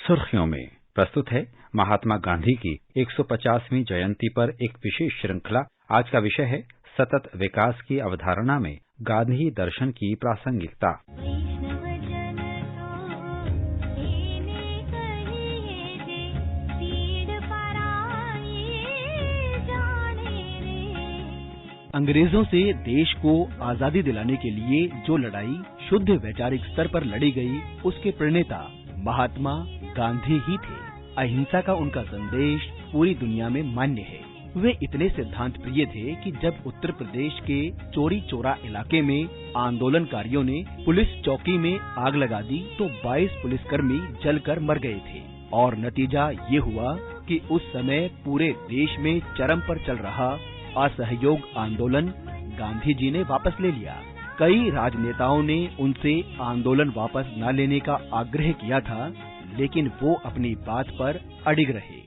सुर्खियों में प्रस्तुत है महात्मा गांधी की 150वीं जयंती पर एक विशेष श्रृंखला। आज का विषय है सतत विकास की अवधारणा में गांधी दर्शन की प्रासंगिकता। अंग्रेजों से देश को आजादी दिलाने के लिए जो लड़ाई शुद्ध वैचारिक स्तर पर लड़ी गई, उसके प्रणेता महात्मा गांधी ही थे। अहिंसा का उनका संदेश पूरी दुनिया में मान्य है। वे इतने सिद्धांत प्रिय थे कि जब उत्तर प्रदेश के चोरी चौरा इलाके में आंदोलनकारियों ने पुलिस चौकी में आग लगा दी तो 22 पुलिसकर्मी जलकर मर गए थे और नतीजा ये हुआ कि उस समय पूरे देश में चरम पर चल रहा असहयोग आंदोलन गांधी जी ने वापस ले लिया। कई राजनेताओं ने उनसे आंदोलन वापस न लेने का आग्रह किया था, लेकिन वो अपनी बात पर अडिग रहे।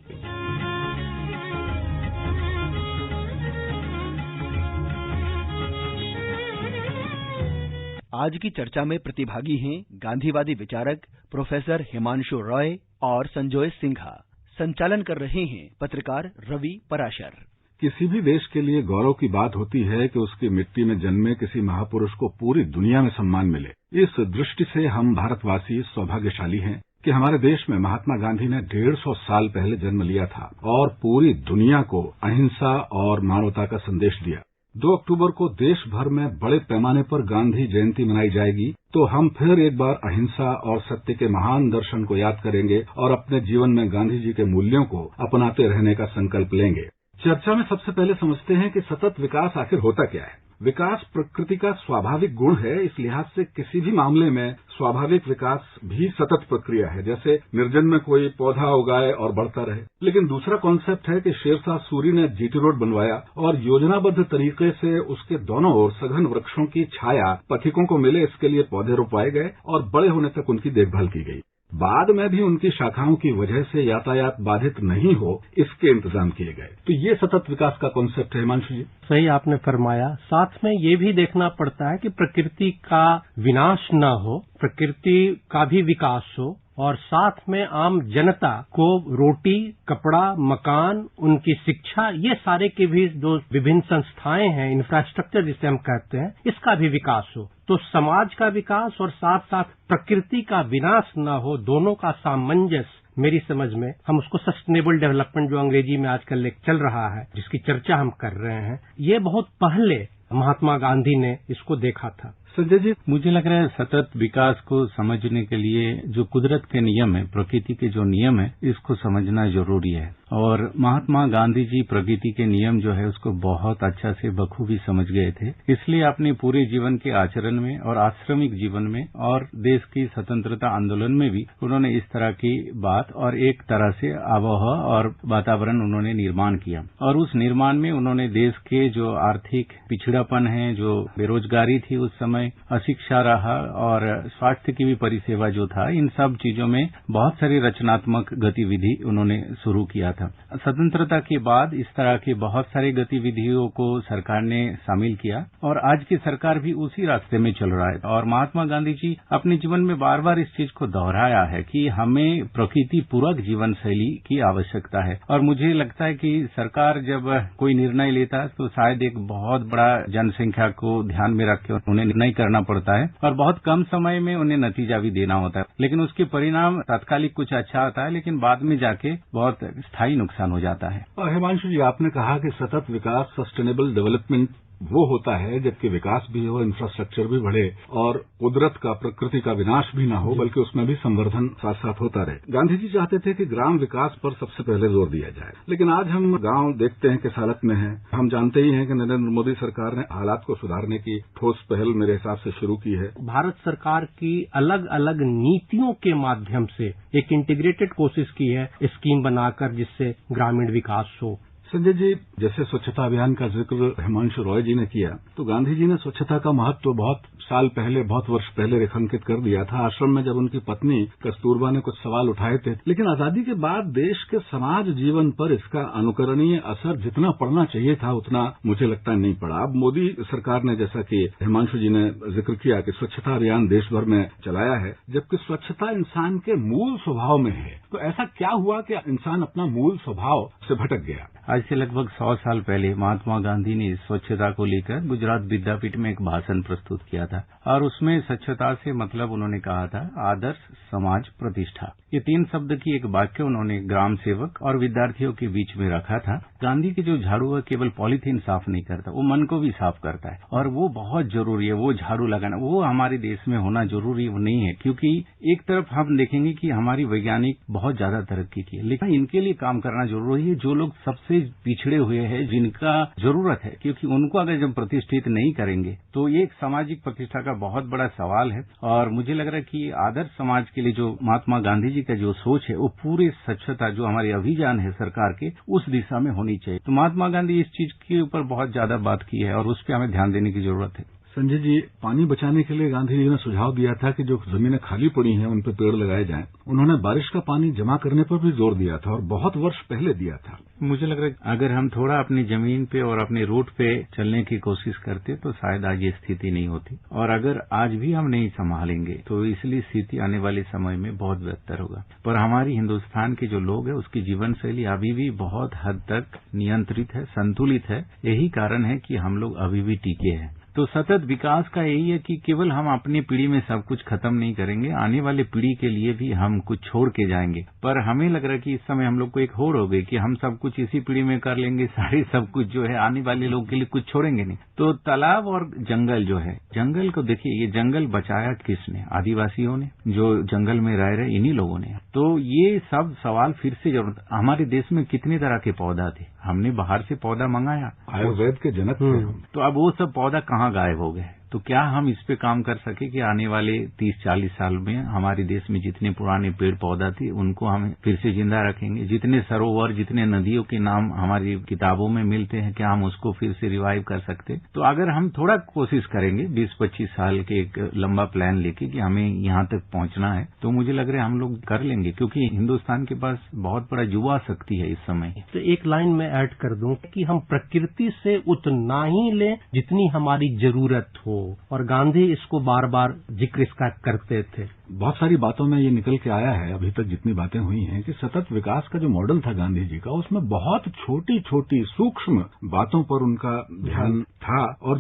आज की चर्चा में प्रतिभागी हैं गांधीवादी विचारक प्रोफेसर हिमांशु रॉय और संजय सिंघा। संचालन कर रहे हैं पत्रकार रवि पराशर। किसी भी देश के लिए गौरव की बात होती है कि उसकी मिट्टी में जन्मे किसी महापुरुष को पूरी दुनिया में सम्मान मिले। इस दृष्टि से हम भारतवासी सौभाग्यशाली हैं कि हमारे देश में महात्मा गांधी ने 150 साल पहले जन्म लिया था और पूरी दुनिया को अहिंसा और मानवता का संदेश दिया। 2 अक्टूबर को देश भर में बड़े पैमाने पर गांधी जयंती मनाई जाएगी, तो हम फिर एक बार अहिंसा और सत्य के महान दर्शन को याद करेंगे और अपने जीवन में गांधी जी के मूल्यों को अपनाते रहने का संकल्प लेंगे। चर्चा में सबसे पहले समझते हैं कि सतत विकास आखिर होता क्या है। विकास प्रकृति का स्वाभाविक गुण है। इस लिहाज से किसी भी मामले में स्वाभाविक विकास भी सतत प्रक्रिया है, जैसे निर्जन में कोई पौधा उगाए और बढ़ता रहे। लेकिन दूसरा कॉन्सेप्ट है कि शेरशाह सूरी ने जीटी रोड बनवाया और योजनाबद्ध तरीके से उसके दोनों ओर सघन वृक्षों की छाया पथिकों को मिले, इसके लिए पौधे रोपवाए गए और बड़े होने तक उनकी देखभाल की गई। बाद में भी उनकी शाखाओं की वजह से यातायात बाधित नहीं हो, इसके इंतजाम किए गए। तो ये सतत विकास का कॉन्सेप्ट है। हिमांशु जी, सही आपने फरमाया। साथ में ये भी देखना पड़ता है कि प्रकृति का विनाश न हो, प्रकृति का भी विकास हो और साथ में आम जनता को रोटी, कपड़ा, मकान, उनकी शिक्षा, ये सारे के भी जो विभिन्न संस्थाएं हैं, इंफ्रास्ट्रक्चर जिसे हम कहते हैं, इसका भी विकास हो। तो समाज का विकास और साथ साथ प्रकृति का विनाश न हो, दोनों का सामंजस्य मेरी समझ में, हम उसको सस्टेनेबल डेवलपमेंट जो अंग्रेजी में आजकल एक चल रहा है, जिसकी चर्चा हम कर रहे हैं, ये बहुत पहले महात्मा गांधी ने इसको देखा था। संजय जी, मुझे लग रहा है सतत विकास को समझने के लिए जो कुदरत के नियम है, प्रकृति के जो नियम है, इसको समझना जरूरी है। और महात्मा गांधी जी प्रकृति के नियम जो है उसको बहुत अच्छा से बखूबी समझ गए थे। इसलिए अपने पूरे जीवन के आचरण में और आश्रमिक जीवन में और देश की स्वतंत्रता आंदोलन में भी उन्होंने इस तरह की बात और एक तरह से आबोहवा और वातावरण उन्होंने निर्माण किया। और उस निर्माण में उन्होंने देश के जो आर्थिक पिछड़ापन है, जो बेरोजगारी थी उस समय, अशिक्षा रहा और स्वास्थ्य की भी परिसेवा जो था, इन सब चीजों में बहुत सारी रचनात्मक गतिविधि उन्होंने शुरू किया था। स्वतंत्रता के बाद इस तरह की बहुत सारी गतिविधियों को सरकार ने शामिल किया और आज की सरकार भी उसी रास्ते में चल रहा है। और महात्मा गांधी जी अपने जीवन में बार बार इस चीज को दोहराया है कि हमें प्रकृति पूरक जीवन शैली की आवश्यकता है। और मुझे लगता है कि सरकार जब कोई निर्णय लेता है तो शायद एक बहुत बड़ा जनसंख्या को ध्यान में रख के उन्हें निर्णय करना पड़ता है और बहुत कम समय में उन्हें नतीजा भी देना होता है। लेकिन उसके परिणाम तात्कालिक कुछ अच्छा आता है, लेकिन बाद में जाके बहुत स्थायी नुकसान हो जाता है। हिमांशु जी, आपने कहा कि सतत विकास, सस्टेनेबल डेवलपमेंट वो होता है जबकि विकास भी हो, इंफ्रास्ट्रक्चर भी बढ़े और कुदरत का, प्रकृति का विनाश भी ना हो, बल्कि उसमें भी संवर्धन साथ साथ होता रहे। गांधी जी चाहते थे कि ग्राम विकास पर सबसे पहले जोर दिया जाए, लेकिन आज हम गांव देखते हैं किस हालत में है। हम जानते ही हैं कि नरेंद्र मोदी सरकार ने हालात को सुधारने की ठोस पहल मेरे हिसाब से शुरू की है। भारत सरकार की अलग अलग नीतियों के माध्यम से एक इंटीग्रेटेड कोशिश की है स्कीम बनाकर, जिससे ग्रामीण विकास हो। संजय जी, जैसे स्वच्छता अभियान का जिक्र हिमांशु रॉय जी ने किया, तो गांधी जी ने स्वच्छता का महत्व बहुत साल पहले, बहुत वर्ष पहले रेखांकित कर दिया था। आश्रम में जब उनकी पत्नी कस्तूरबा ने कुछ सवाल उठाए थे, लेकिन आजादी के बाद देश के समाज जीवन पर इसका अनुकरणीय असर जितना पड़ना चाहिए था उतना मुझे लगता है नहीं पड़ा। अब मोदी सरकार ने, जैसा कि हिमांशु जी ने जिक्र किया, कि स्वच्छता अभियान देश भर में चलाया है, जबकि स्वच्छता इंसान के मूल स्वभाव में है। तो ऐसा क्या हुआ कि इंसान अपना मूल स्वभाव से भटक गया? आज से लगभग 100 साल पहले महात्मा गांधी ने स्वच्छता को लेकर गुजरात विद्यापीठ में एक भाषण प्रस्तुत किया था और उसमें स्वच्छता से मतलब उन्होंने कहा था आदर्श, समाज, प्रतिष्ठा। ये 3 शब्द की एक वाक्य उन्होंने ग्राम सेवक और विद्यार्थियों के बीच में रखा था। गांधी की जो झाड़ू है केवल पॉलीथीन साफ नहीं करता, वो मन को भी साफ करता है और वो बहुत जरूरी है। वो झाड़ू लगाना वो हमारे देश में होना जरूरी नहीं है, क्योंकि एक तरफ हम देखेंगे कि हमारी वैज्ञानिक बहुत ज्यादा तरक्की की है, लेकिन इनके लिए काम करना जरूरी है जो लोग सबसे पिछड़े हुए हैं, जिनका जरूरत है, क्योंकि उनको अगर जब प्रतिष्ठित नहीं करेंगे तो ये एक सामाजिक प्रतिष्ठा का बहुत बड़ा सवाल है। और मुझे लग रहा है कि आदर्श समाज के लिए जो महात्मा गांधी जी का जो सोच है वो पूरी स्वच्छता जो हमारे अभियान है सरकार के उस दिशा में होनी चाहिए। तो महात्मा गांधी इस चीज के ऊपर बहुत ज्यादा बात की है और उस पर हमें ध्यान देने की जरूरत है। संजय जी, पानी बचाने के लिए गांधी जी ने सुझाव दिया था कि जो जमीनें खाली पड़ी हैं उन पर पेड़ लगाए जाएं। उन्होंने बारिश का पानी जमा करने पर भी जोर दिया था और बहुत वर्ष पहले दिया था। मुझे लग रहा है अगर हम थोड़ा अपनी जमीन पे और अपने रूट पे चलने की कोशिश करते तो शायद आज ये स्थिति नहीं होती, और अगर आज भी हम नहीं संभालेंगे तो इसलिए स्थिति आने वाले समय में बहुत बेहतर होगा। पर हमारी हिन्दुस्तान के जो लोग हैं उसकी जीवन शैली अभी भी बहुत हद तक नियंत्रित है, संतुलित है। यही कारण है कि हम लोग अभी भी टिके हैं। तो सतत विकास का यही है कि केवल हम अपनी पीढ़ी में सब कुछ खत्म नहीं करेंगे, आने वाले पीढ़ी के लिए भी हम कुछ छोड़ के जाएंगे। पर हमें लग रहा है कि इस समय हम लोग को एक होड़ हो गई कि हम सब कुछ इसी पीढ़ी में कर लेंगे, सारे सब कुछ जो है आने वाले लोगों के लिए कुछ छोड़ेंगे नहीं। तो तालाब और जंगल जो है, जंगल को देखिए, ये जंगल बचाया किसने? आदिवासियों ने, जो जंगल में रह रहे इन्हीं लोगों ने। तो ये सब सवाल फिर से जरूरत। हमारे देश में कितने तरह के पौधा थे, हमने बाहर से पौधा मंगाया, आयुर्वेद के जनक थे। तो अब वो सब पौधा कहाँ गायब हो गए? तो क्या हम इस पे काम कर सके कि आने वाले 30-40 साल में हमारे देश में जितने पुराने पेड़ पौधा थे उनको हम फिर से जिंदा रखेंगे? जितने सरोवर, जितने नदियों के नाम हमारी किताबों में मिलते हैं, क्या हम उसको फिर से रिवाइव कर सकते? तो अगर हम थोड़ा कोशिश करेंगे 20-25 साल के एक लंबा प्लान लेके कि हमें यहाँ तक पहुंचना है, तो मुझे लग रहा है हम लोग कर लेंगे, क्योंकि हिन्दुस्तान के पास बहुत बड़ा युवा शक्ति है इस समय। तो एक लाइन में ऐड कर दूं कि हम प्रकृति से उतना ही लें जितनी हमारी जरूरत हो, और गांधी इसको बार बार जिक्र इसका करते थे। बहुत सारी बातों में ये निकल के आया है अभी तक जितनी बातें हुई हैं कि सतत विकास का जो मॉडल था गांधी जी का, उसमें बहुत छोटी छोटी सूक्ष्म बातों पर उनका ध्यान था, और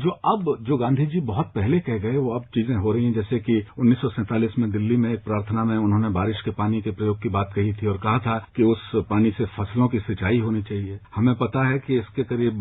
जो गांधी जी बहुत पहले कह गए वो अब चीजें हो रही हैं। जैसे कि 1947 में दिल्ली में एक प्रार्थना में उन्होंने बारिश के पानी के प्रयोग की बात कही थी और कहा था कि उस पानी से फसलों की सिंचाई होनी चाहिए। हमें पता है कि इसके करीब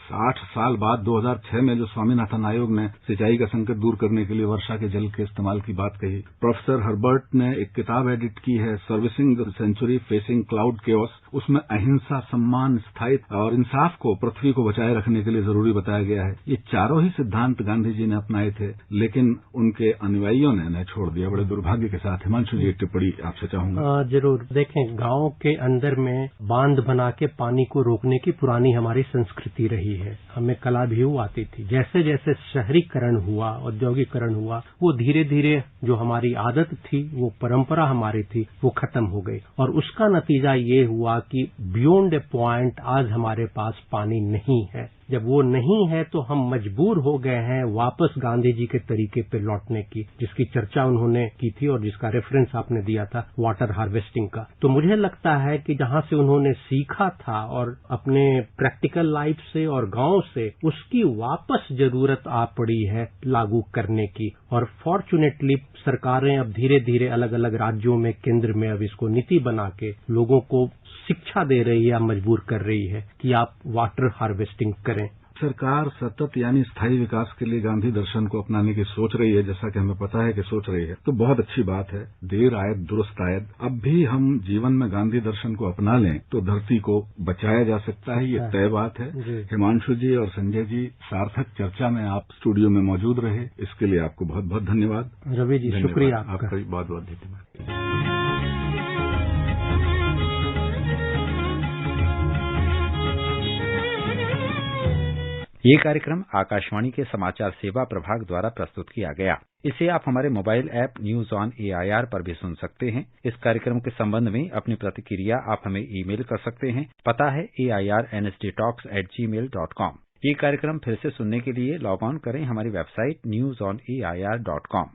60 साल बाद 2006 में जो स्वामीनाथन आयोग ने सिंचाई का संकट दूर करने के लिए वर्षा के जल के इस्तेमाल की बात कही। प्रोफेसर हर्बर्ट ने एक किताब एडिट की है, servicing the century facing cloud chaos. उसमें अहिंसा, सम्मान, स्थायित्व और इंसाफ को पृथ्वी को बचाए रखने के लिए जरूरी बताया गया है। ये चारों ही सिद्धांत गांधी जी ने अपनाए थे, लेकिन उनके अनुयायियों ने इन्हें छोड़ दिया, बड़े दुर्भाग्य के साथ। हिमांशु जी, एक टिप्पणी आपसे चाहूंगा। जरूर। देखें, गांव के अंदर में बांध बना के पानी को रोकने की पुरानी हमारी संस्कृति रही है, हमें कला भी आती थी। जैसे जैसे शहरीकरण हुआ, औद्योगिकरण हुआ, वो धीरे धीरे जो हमारी आदत थी, वो परंपरा हमारी थी, वो खत्म हो गई, और उसका नतीजा ये हुआ कि बियॉन्ड ए पॉइंट आज हमारे पास पानी नहीं है। जब वो नहीं है तो हम मजबूर हो गए हैं वापस गांधी जी के तरीके पे लौटने की, जिसकी चर्चा उन्होंने की थी और जिसका रेफरेंस आपने दिया था वाटर हार्वेस्टिंग का। तो मुझे लगता है कि जहां से उन्होंने सीखा था और अपने प्रैक्टिकल लाइफ से और गांव से उसकी वापस जरूरत आ पड़ी है लागू करने की। और फॉर्चुनेटली सरकारें अब धीरे धीरे अलग अलग राज्यों में, केंद्र में अब इसको नीति बना के लोगों को शिक्षा दे रही है या मजबूर कर रही है कि आप वाटर हार्वेस्टिंग करें। सरकार सतत यानी स्थायी विकास के लिए गांधी दर्शन को अपनाने की सोच रही है, जैसा कि हमें पता है कि सोच रही है, तो बहुत अच्छी बात है। देर आयत दुरुस्त आयत। अब भी हम जीवन में गांधी दर्शन को अपना लें तो धरती को बचाया जा सकता है, ये तय बात है। हिमांशु जी और संजय जी, सार्थक चर्चा में आप स्टूडियो में मौजूद रहे, इसके लिए आपको बहुत बहुत धन्यवाद। रवि जी, शुक्रिया आपका बहुत बहुत धन्यवाद। ये कार्यक्रम आकाशवाणी के समाचार सेवा प्रभाग द्वारा प्रस्तुत किया गया। इसे आप हमारे mobile app news on AIR पर भी सुन सकते हैं। इस कार्यक्रम के संबंध में अपनी प्रतिक्रिया आप हमें ईमेल कर सकते हैं। पता है airnsttalks@gmail.com। ये कार्यक्रम फिर से सुनने के लिए लॉग ऑन करें हमारी वेबसाइट newsonair.com।